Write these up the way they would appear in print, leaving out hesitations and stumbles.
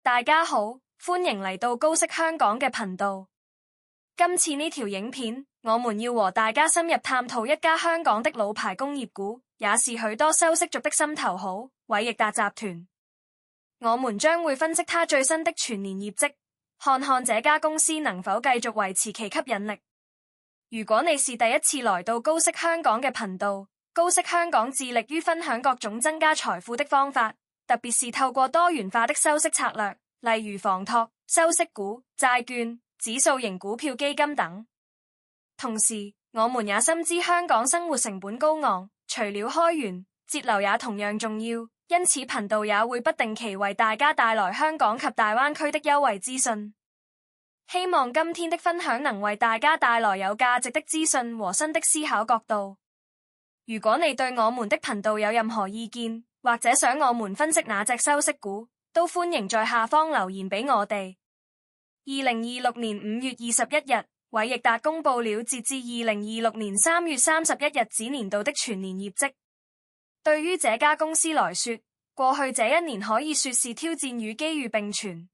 大家好，歡迎嚟到高息香港嘅頻道。今次呢條影片，我們要和大家深入探討一家香港的老牌工業股，也是許多收息族的心頭好——偉易達集團。我們將會分析它最新的全年業績，看看這家公司能否繼續維持其吸引力。如果你是第一次來到高息香港嘅頻道，高息香港致力於分享各種增加財富的方法，特別是透過多元化的收息策略，例如房託、收息股、債券、指數型股票基金等。同時，我們也深知香港生活成本高昂，除了開源，節流也同樣重要，因此頻道也會不定期為大家帶來香港及大灣區的優惠資訊。希望今天的分享能為大家帶來有價值的資訊和新的思考角度。如果你對我們的頻道有任何意見，或者想我們分析哪隻收息股，都歡迎在下方留言俾我哋。2026年5月21日，偉易達公布了截至2026年3月31日止年度的全年業績。對於這家公司來說，過去這一年可以說是挑戰與機遇並存。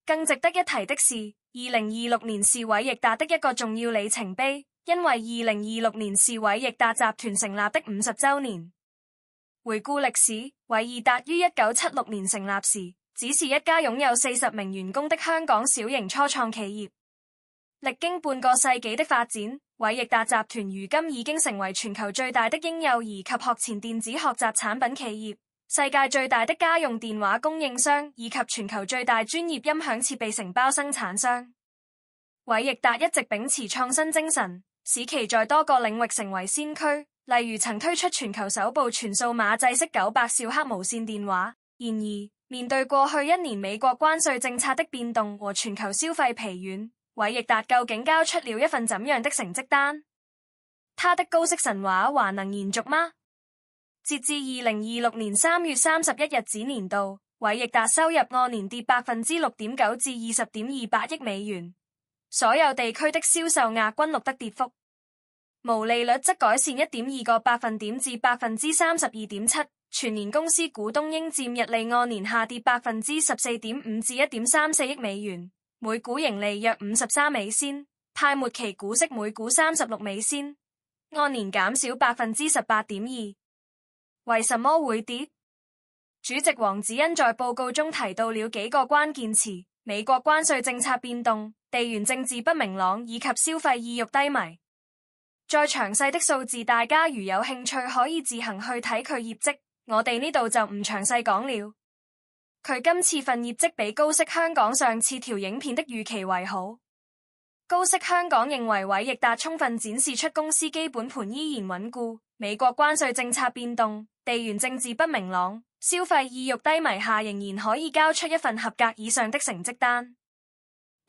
更值得一提的是，2026年是偉易達的一個重要里程碑，因為2026年是偉易達集團成立的50週年。回顧歷史，偉易達於1976年成立時，只是一家擁有40名員工的香港小型初創企業。歷經半個世紀的發展，偉易達集團如今已經成為全球最大的嬰幼兒及學前電子學習產品企業，世界最大的家用電話供應商，以及全球最大專業音響設備承包生產商。偉易達一直秉持創新精神，使其在多個領域成為先驅。例如曾推出全球首部全數碼制式900兆赫無線電話。然而，面對過去一年美國關稅政策的變動和全球消費疲軟，偉易達究竟交出了一份怎樣的成績單？它的高息神話還能延續嗎？截至2026年3月31日止年度，偉易達收入按年跌6.9%至20.28億美元，所有地區的銷售額均錄得跌幅。毛利率則改善1.2個百分點至32.7%，全年公司股東應佔溢利按年下跌14.5%至1.34億美元，每股盈利約53美仙，派末期股息每股36美仙，按年減少18.2%。為什麼會跌？主席黃子欣在報告中提到了幾個關鍵詞：美國關稅政策變動、地緣政治不明朗以及消費意欲低迷。再詳細的數字，大家如有興趣可以自行去睇佢業績，我哋呢度就唔詳細講了。佢今次份業績比高息香港上次條影片的預期為好。高息香港認為偉易達充分展示出公司基本盤依然穩固，美國關稅政策變動、地緣政治不明朗、消費意欲低迷下仍然可以交出一份合格以上的成績單。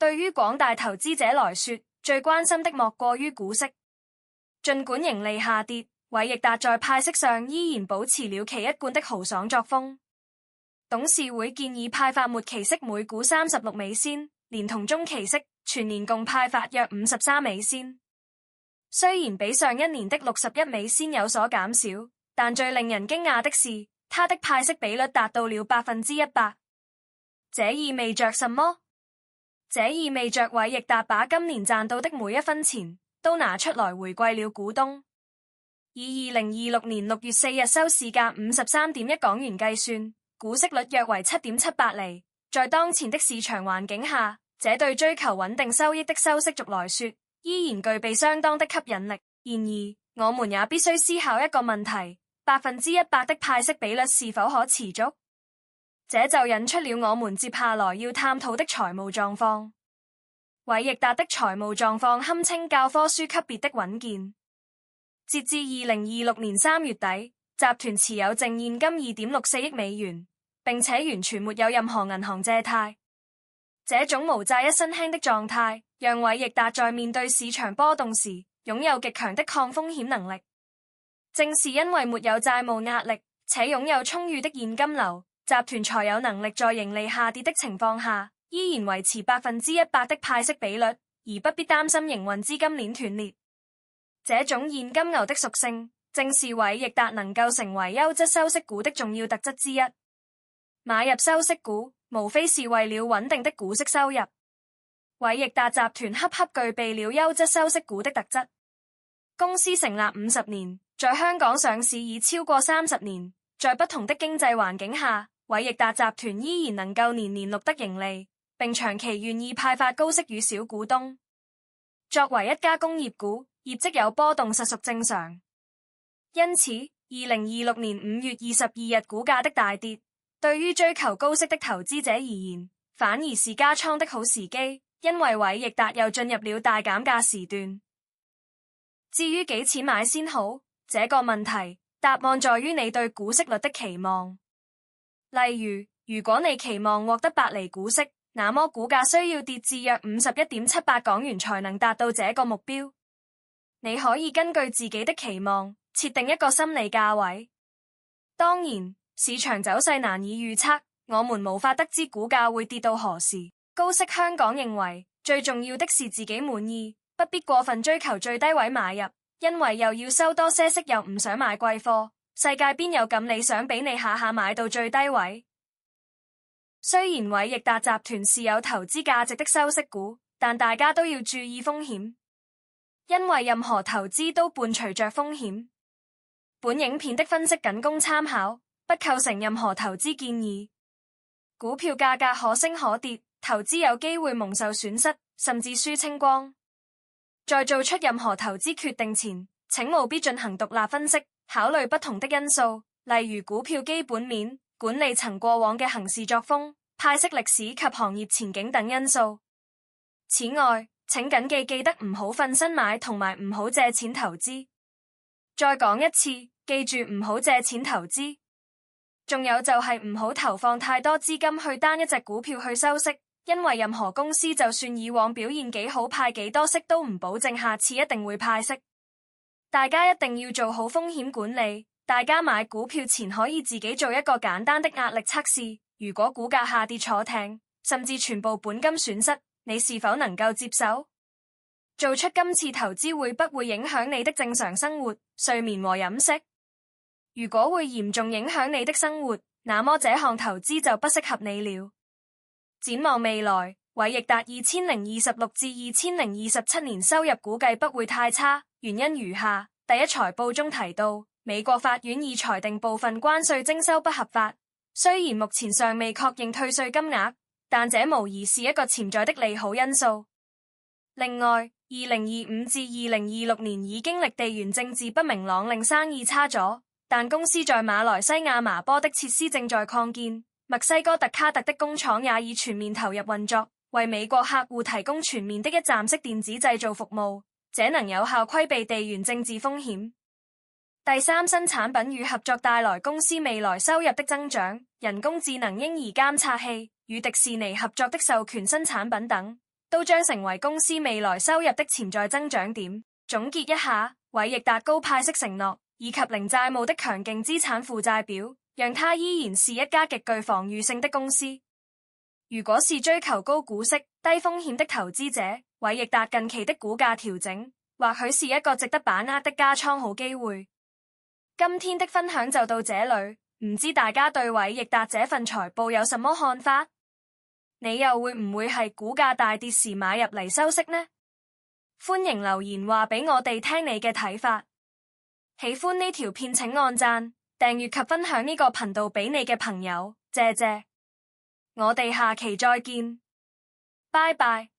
對於廣大投資者來說，最關心的莫過於股息。儘管盈利下跌，偉易達在派息上依然保持了其一貫的豪爽作風。董事會建議派發末期息每股36美仙，連同中期息，全年共派發約53美仙。雖然比上一年的61美仙有所減少，但最令人驚訝的是，它的派息比率達到了100%。這意味着什麼？這意味着偉易達把今年賺到的每一分錢都拿出來回饋了股東。以2026年6月4日收市價53.1港元計算，股息率約為7.78厘。在當前的市場環境下，這對追求穩定收益的收息族來說，依然具備相當的吸引力。然而，我們也必須思考一個問題：100%的派息比率是否可持續？這就引出了我們接下來要探討的財務狀況。偉易達的財務狀況堪稱教科書級別的穩健。截至2026年3月底，集團持有淨現金2.64億美元，並且完全沒有任何銀行借貸。這種無債一身輕的狀態，讓偉易達在面對市場波動時，擁有極強的抗風險能力。正是因為沒有債務壓力，且擁有充裕的現金流，集團才有能力在盈利下跌的情況下，依然維持100%的派息比率，而不必擔心營運資金鏈斷裂。這種現金流的屬性，正是偉易達能夠成為優質收息股的重要特質之一。買入收息股，無非是為了穩定的股息收入。偉易達集團恰恰具備了優質收息股的特質。公司成立50年，在香港上市已超過30年，在不同的經濟環境下，偉易達集團依然能夠年年錄得盈利，並長期願意派發高息予小股東。作為一家工業股，業績有波動實屬正常。因此，2026年5月22日股價的大跌，對於追求高息的投資者而言，反而是加倉的好時機，因為偉易達又進入了大減價時段。至於幾錢買先好，這個問題，答案在於你對股息率的期望。例如，如果你期望獲得8厘股息，那麼股價需要跌至約51.78港元才能達到這個目標。你可以根據自己的期望，設定一個心理價位。當然，市場走勢難以預測，我們無法得知股價會跌到何時。高息香港認為，最重要的是自己滿意，不必過分追求最低位買入，因為又要收多些息，又唔想買貴貨。世界邊有咁理想俾你下下買到最低位？雖然偉易達集團是有投資價值的收息股，但大家都要注意風險，因為任何投資都伴隨着風險。本影片的分析僅供參考，不構成任何投資建議。股票價格可升可跌，投資有機會蒙受損失，甚至輸清光。在做出任何投資決定前，請務必進行獨立分析，考慮不同的因素，例如股票基本面、管理層過往嘅行事作風、派息歷史及行業前景等因素。此外，請謹記得唔好瞓身買同埋唔好借錢投資。再講一次，記住唔好借錢投資。仲有就係唔好投放太多資金去單一隻股票去收息，因為任何公司就算以往表現幾好，派幾多息都唔保證下次一定會派息。大家一定要做好風險管理。大家買股票前可以自己做一個簡單的壓力測試，如果股價下跌坐艇，甚至全部本金損失，你是否能夠接受？做出今次投資會不會影響你的正常生活、睡眠和飲食？如果會嚴重影響你的生活，那麼這項投資就不適合你了。展望未來，偉易達2026至2027年收入估計不會太差，原因如下：第一，財報中提到，美國法院已裁定部分關稅徵收不合法，雖然目前尚未確認退稅金額，但這無疑是一個潛在的利好因素。另外，2025至2026年已經歷地緣政治不明朗令生意差咗，但公司在馬來西亞麻坡的設施正在擴建，墨西哥特卡特的工廠也已全面投入運作，為美國客戶提供全面的一站式電子製造服務，這能有效規避地緣政治風險。第三，新產品與合作帶來公司未來收入的增長，人工智能嬰兒監察器與迪士尼合作的授權新產品等，都將成為公司未來收入的潛在增長點。總結一下，偉易達高派息承諾以及零債務的強勁資產負債表，讓它依然是一家極具防禦性的公司。如果是追求高股息、低風險的投資者，偉易達近期的股價調整，或許是一個值得把握的加倉好機會。今天的分享就到這裏，唔知大家對偉易達這份財報有什麼看法？你又會唔會係股價大跌時買入嚟收息呢？歡迎留言話俾我哋聽你嘅睇法。喜歡呢條片請按讚、訂閱及分享呢個頻道俾你嘅朋友，謝謝。我哋下期再見，拜拜。